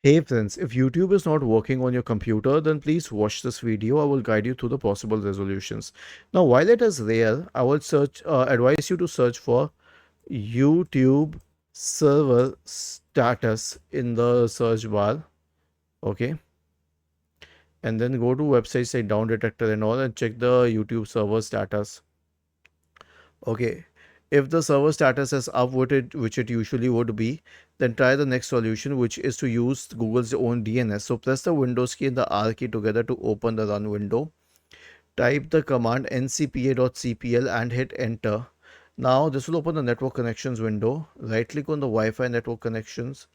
Hey friends, if YouTube is not working on your computer, then please watch this video. I will guide you through the possible resolutions. Now, while it is rare, I would advise you to search for YouTube server status in the search bar. Okay, and then go to websites like Down Detector and all, and check the YouTube server status. Okay, if the server status is up with it, which it usually would be, then try the next solution, which is to use Google's own DNS. So press the Windows key and the R key together to open the run window. Type the command ncpa.cpl and hit enter. Now this will open the network connections window. Right click on the Wi-Fi network connections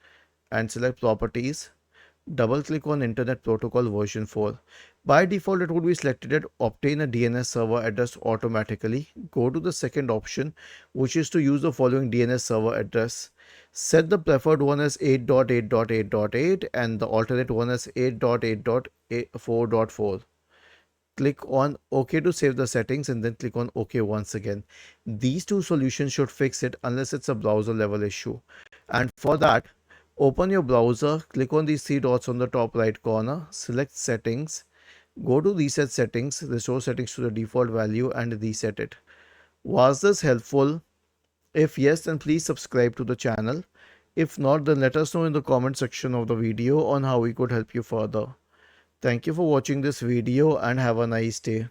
and select properties. Double click on Internet Protocol version 4. By default, it would be selected at obtain a DNS server address automatically. Go to the second option, which is to use the following DNS server address. Set the preferred one as 8.8.8.8 and the alternate one as 8.8.4.4. Click on OK to save the settings and then click on OK once again. These two solutions should fix it unless it's a browser level issue. And for that, open your browser, click on these three dots on the top right corner, select settings, go to reset settings, restore settings to the default value and reset it. Was this helpful? If yes, then please subscribe to the channel. If not, then let us know in the comment section of the video on how we could help you further. Thank you for watching this video and have a nice day.